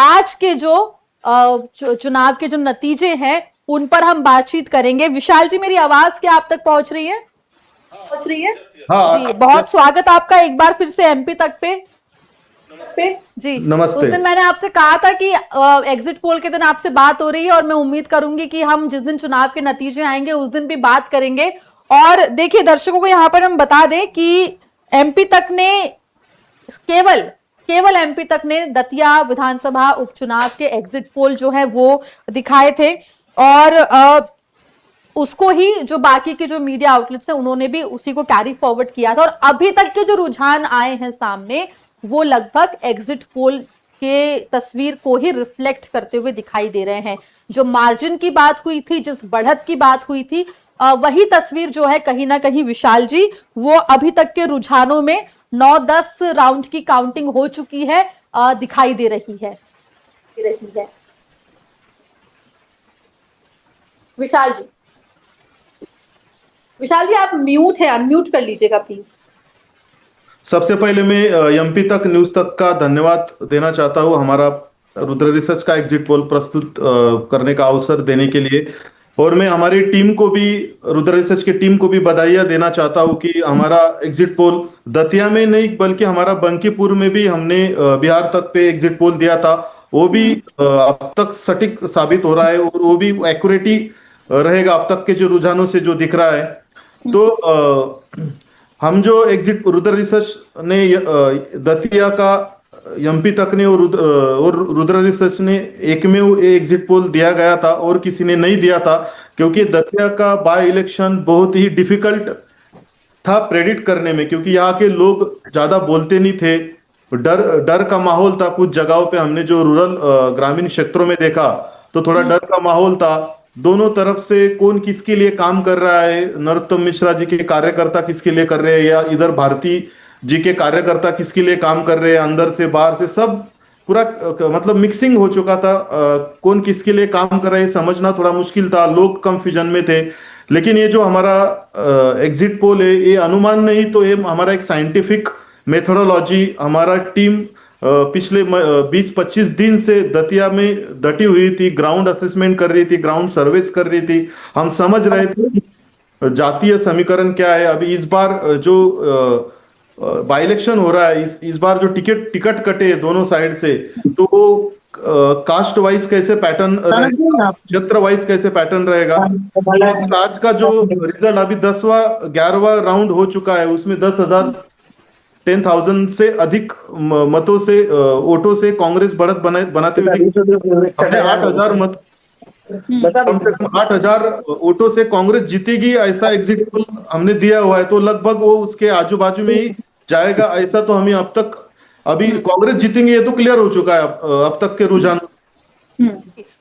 आज के जो चुनाव के जो नतीजे हैं उन पर हम बातचीत करेंगे। विशाल जी, मेरी आवाज क्या आप तक पहुंच रही है? पहुंच रही है? हाँ जी, बहुत स्वागत आपका एक बार फिर से एमपी तक पे जी। नमस्ते। उस दिन मैंने आपसे कहा था कि एग्जिट पोल के दिन आपसे बात हो रही है और मैं उम्मीद करूंगी कि हम जिस दिन चुनाव के नतीजे आएंगे उस दिन भी बात करेंगे। और देखिए दर्शकों को यहाँ पर हम बता दें कि एमपी तक ने केवल एमपी तक ने दतिया विधानसभा उपचुनाव के एग्जिट पोल जो है वो दिखाए थे और उसको ही जो बाकी के जो मीडिया आउटलेट्स हैं उन्होंने भी उसी को कैरी फॉरवर्ड किया था। और अभी तक के जो रुझान आए हैं सामने वो लगभग एग्जिट पोल के तस्वीर को ही रिफ्लेक्ट करते हुए दिखाई दे रहे हैं। जो मार्जिन की बात हुई थी, जिस बढ़त की बात हुई थी, वही तस्वीर जो है कहीं ना कहीं विशाल जी वो अभी तक के रुझानों में 9-10 राउंड की काउंटिंग हो चुकी है, दिखाई दे रही है। विशाल जी आप म्यूट है, अनम्यूट कर लीजिएगा प्लीज। सबसे पहले मैं एमपी तक न्यूज तक का धन्यवाद देना चाहता हूं, हमारा रुद्र रिसर्च का एग्जिट पोल प्रस्तुत करने का अवसर देने के लिए। और मैं हमारी टीम को भी, रुद्र रिसर्च की टीम को भी बधाइयां देना चाहता हूं कि हमारा एग्जिट पोल दतिया में नहीं बल्कि हमारा बंकीपुर में भी हमने बिहार तक पे एग्जिट पोल दिया था, वो भी अब तक सटीक साबित हो रहा है और वो भी एक्यूरेटी रहेगा अब तक के जो रुझानों से जो दिख रहा है। तो हम जो एग्जिट रुद्र रिसर्च ने दतिया का एमपी तक ने और रुद्र रिसर्च ने एक में एग्जिट पोल दिया गया था और किसी ने नहीं दिया था, क्योंकि दतिया का बाय इलेक्शन बहुत ही डिफिकल्ट था प्रेडिक्ट करने में, क्योंकि यहाँ के लोग ज्यादा बोलते नहीं थे, डर का माहौल था। कुछ जगहों पे हमने जो रूरल ग्रामीण क्षेत्रों में देखा तो थोड़ा डर का माहौल था। दोनों तरफ से कौन किसके लिए काम कर रहा है, नरोत्तम मिश्रा जी के कार्यकर्ता किसके लिए कर रहे हैं या इधर भारती जी के कार्यकर्ता किसके लिए काम कर रहे हैं, अंदर से बाहर से सब पूरा मतलब मिक्सिंग हो चुका था। कौन किसके लिए काम कर रहा है समझना थोड़ा मुश्किल था, लोग कंफ्यूजन में थे। लेकिन ये जो हमारा एग्जिट पोल है ये अनुमान नहीं, तो ये हमारा एक साइंटिफिक मेथोडोलॉजी, हमारा टीम पिछले 20-25 दिन से दतिया में डटी हुई थी, ग्राउंड असेसमेंट कर रही थी, ग्राउंड सर्वेस कर रही थी। हम समझ रहे थे जातीय समीकरण क्या है। अभी इस बार जो बाई इलेक्शन हो रहा है, इस बार जो टिकट कटे दोनों साइड से, तो वो कास्ट वाइज कैसे पैटर्न रहेगा, क्षेत्र वाइज कैसे पैटर्न रहेगा। आज का जो रिजल्ट अभी 11वां राउंड हो चुका है, उसमें 10,000 से अधिक मतों से वोटों से कांग्रेस बढ़त बनाते हुए हमने 8,000 मत, कम से कम 8,000 वोटों से कांग्रेस जीतेगी ऐसा एग्जिट पोल हमने दिया हुआ है। तो लगभग वो उसके आजू बाजू में ही जाएगा ऐसा तो हमें अब तक, अभी कांग्रेस जीतेंगे ये तो क्लियर हो चुका है अब तक के रुझान।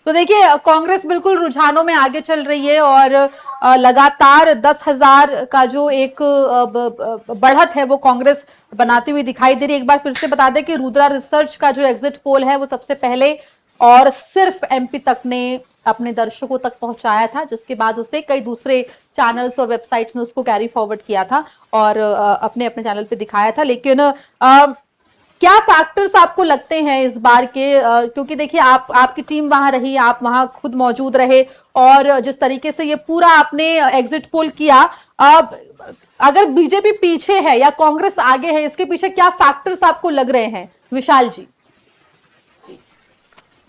तो देखिए कांग्रेस बिल्कुल रुझानों में आगे चल रही है और लगातार 10,000 का जो एक बढ़त है वो कांग्रेस बनाती हुई दिखाई दे रही है। एक बार फिर से बता दें कि रुद्रा रिसर्च का जो एग्जिट पोल है वो सबसे पहले और सिर्फ एमपी तक ने अपने दर्शकों तक पहुंचाया था, जिसके बाद उसे कई दूसरे चैनल्स और वेबसाइट्स ने उसको कैरी फॉरवर्ड किया था और अपने अपने चैनल पे दिखाया था। लेकिन क्या फैक्टर्स आपको लगते हैं इस बार के, क्योंकि देखिए आपकी टीम वहां रही, आप वहां खुद मौजूद रहे और जिस तरीके से ये पूरा आपने एग्जिट पोल किया, अगर बीजेपी पीछे है या कांग्रेस आगे है, इसके पीछे क्या फैक्टर्स आपको लग रहे हैं विशाल जी?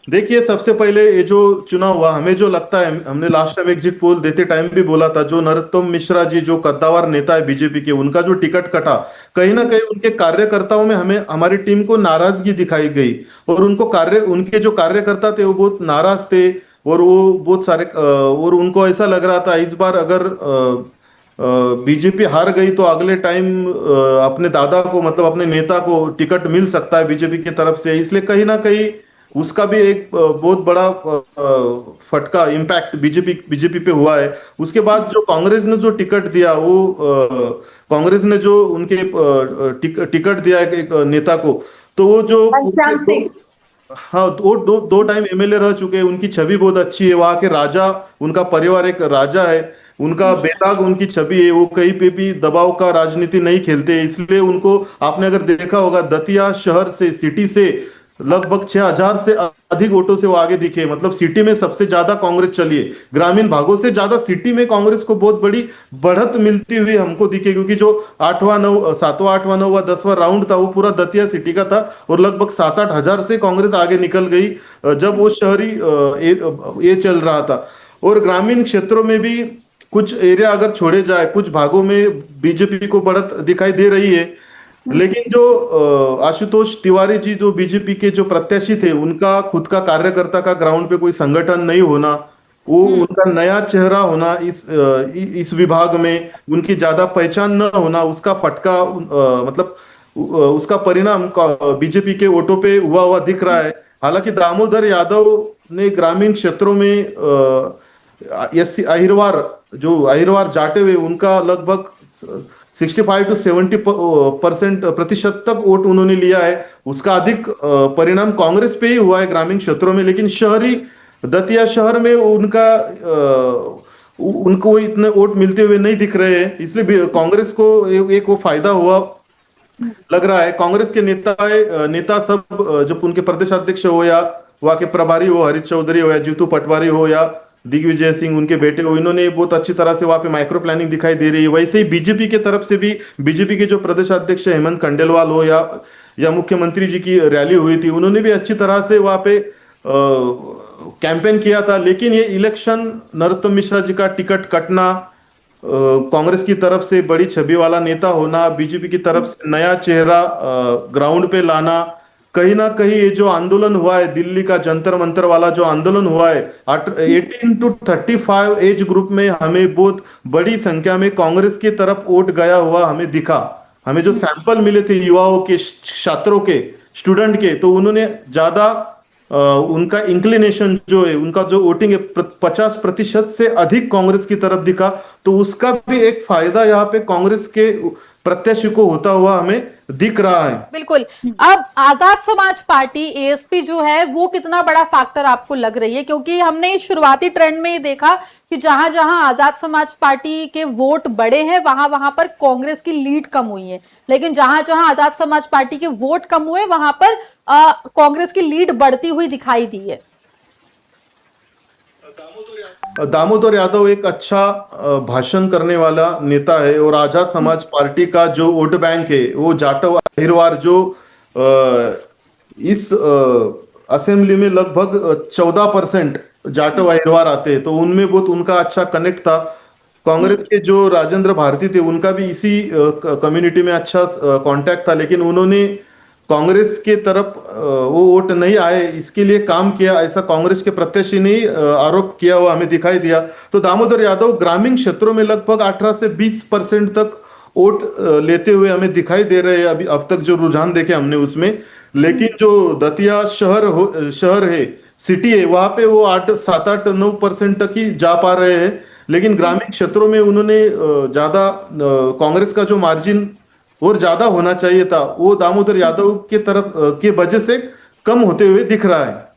देखिए सबसे पहले ये जो चुनाव हुआ, हमें जो लगता है, हमने लास्ट टाइम एग्जिट पोल देते टाइम भी बोला था, जो नरोत्तम मिश्रा जी जो कद्दावर नेता है बीजेपी के, उनका जो टिकट कटा, कहीं ना कहीं उनके कार्यकर्ताओं में हमें, हमारी टीम को नाराजगी दिखाई गई और उनके जो कार्यकर्ता थे वो बहुत नाराज थे और वो बहुत सारे और उनको ऐसा लग रहा था इस बार अगर बीजेपी हार गई तो अगले टाइम अपने दादा को, मतलब अपने नेता को टिकट मिल सकता है बीजेपी की तरफ से। इसलिए कहीं ना कहीं उसका भी एक बहुत बड़ा फटका इम्पैक्ट बीजेपी पे हुआ है। उसके बाद जो कांग्रेस ने जो टिकट दिया, वो कांग्रेस ने जो उनके टिकट दिया एक नेता को, तो वो जो हाँ वो दो टाइम एमएलए रह चुके हैं, उनकी छवि बहुत अच्छी है, वहां के राजा, उनका परिवार एक राजा है, उनका बेदाग उनकी छवि है, वो कहीं पे भी दबाव का राजनीति नहीं खेलते। इसलिए उनको, आपने अगर देखा होगा, दतिया शहर से, सिटी से लगभग 6,000 से अधिक वोटों से वो आगे दिखे। मतलब सिटी में सबसे ज्यादा कांग्रेस चली है, ग्रामीण भागों से ज्यादा सिटी में कांग्रेस को बहुत बड़ी बढ़त मिलती हुई हमको दिखे, क्योंकि जो 7वां 8वां 9वां 10वां राउंड था वो पूरा दतिया सिटी का था और लगभग 7-8 हजार से कांग्रेस आगे निकल गई जब वो शहरी ये चल रहा था। और ग्रामीण क्षेत्रों में भी कुछ एरिया अगर छोड़े जाए, कुछ भागों में बीजेपी को बढ़त दिखाई दे रही है। लेकिन जो आशुतोष तिवारी जी जो बीजेपी के जो प्रत्याशी थे, उनका खुद का कार्यकर्ता का ग्राउंड पे कोई संगठन नहीं होना, वो उनका नया चेहरा होना इस विभाग में, उनकी ज्यादा पहचान न होना, उसका फटका मतलब उसका परिणाम बीजेपी के वोटों पे हुआ हुआ दिख रहा है। हालांकि दामोदर यादव ने ग्रामीण क्षेत्रों में एस अहिरवार जो अहिरवार जाटे हुए, उनका लगभग 65 से 70% प्रतिशत तक वोट उन्होंने लिया है। उसका अधिक परिणाम कांग्रेस पे ही हुआ है ग्रामीण क्षेत्रों में। लेकिन शहरी दतिया शहर में उनको इतने वोट मिलते हुए नहीं दिख रहे हैं, इसलिए कांग्रेस को एक वो फायदा हुआ लग रहा है। कांग्रेस के नेता सब जब उनके प्रदेश अध्यक्ष हो या वहाँ के प्रभारी हो, हरीश चौधरी हो या जीतू पटवारी हो या दिग्विजय सिंह उनके बेटे हो, इन्होंने बहुत अच्छी तरह से वहां पे माइक्रो प्लानिंग दिखाई दे रही है। वैसे ही बीजेपी के तरफ से भी, बीजेपी के जो प्रदेश अध्यक्ष हेमंत खंडेलवाल हो या मुख्यमंत्री जी की रैली हुई थी, उन्होंने भी अच्छी तरह से वहां पे कैंपेन किया था। लेकिन ये इलेक्शन नरोत्तम मिश्रा जी का टिकट कटना, कांग्रेस की तरफ से बड़ी छवि वाला नेता होना, बीजेपी की तरफ से नया चेहरा ग्राउंड पे लाना, कहीं ना कहीं ये जो आंदोलन हुआ है, दिल्ली का जंतर मंतर वाला जो आंदोलन हुआ है 18 to 35 एज ग्रुप में, हमें बहुत बड़ी संख्या में कांग्रेस की तरफ वोट गया हुआ हमें दिखा। हमें जो सैंपल मिले थे युवाओं के, छात्रों के, स्टूडेंट के, तो उन्होंने ज्यादा उनका इंक्लिनेशन जो है, उनका जो वोटिंग है 50% से अधिक कांग्रेस की तरफ दिखा। तो उसका भी एक फायदा यहाँ पे कांग्रेस के प्रत्याशी को होता हुआ हमें दिख रहा है। बिल्कुल। अब आजाद समाज पार्टी एएसपी जो है वो कितना बड़ा फैक्टर आपको लग रही है? क्योंकि हमने इस शुरुआती ट्रेंड में ही देखा कि जहां जहां आजाद समाज पार्टी के वोट बढ़े हैं वहां वहां पर कांग्रेस की लीड कम हुई है, लेकिन जहां जहां आजाद समाज पार्टी के वोट कम हुए वहां पर कांग्रेस की लीड बढ़ती हुई दिखाई दी है। दामोदर यादव एक अच्छा भाषण करने वाला नेता है और आजाद समाज पार्टी का जो वोट बैंक है वो जाटव अहिरवार जो इस असेंबली में लगभग 14% जाटव अहिरवार आते हैं, तो उनमें बहुत उनका अच्छा कनेक्ट था। कांग्रेस के जो राजेंद्र भारती थे, उनका भी इसी कम्युनिटी में अच्छा कांटेक्ट था, लेकिन उन्होंने कांग्रेस के तरफ वो वोट नहीं आए, इसके लिए काम किया, ऐसा कांग्रेस के प्रत्याशी ने आरोप किया हुआ हमें दिखाई दिया। तो दामोदर यादव ग्रामीण क्षेत्रों में लगभग 18 से 20% तक वोट लेते हुए हमें दिखाई दे रहे हैं अभी, अब तक जो रुझान देखे हमने उसमें। लेकिन जो दतिया शहर है, सिटी है, वहां पे वो 7-8-9% तक ही जा पा रहे हैं। लेकिन ग्रामीण क्षेत्रों में उन्होंने ज्यादा कांग्रेस का जो मार्जिन और ज्यादा होना चाहिए था, वो दामोदर यादव के तरफ के वजह से कम होते हुए दिख रहा है।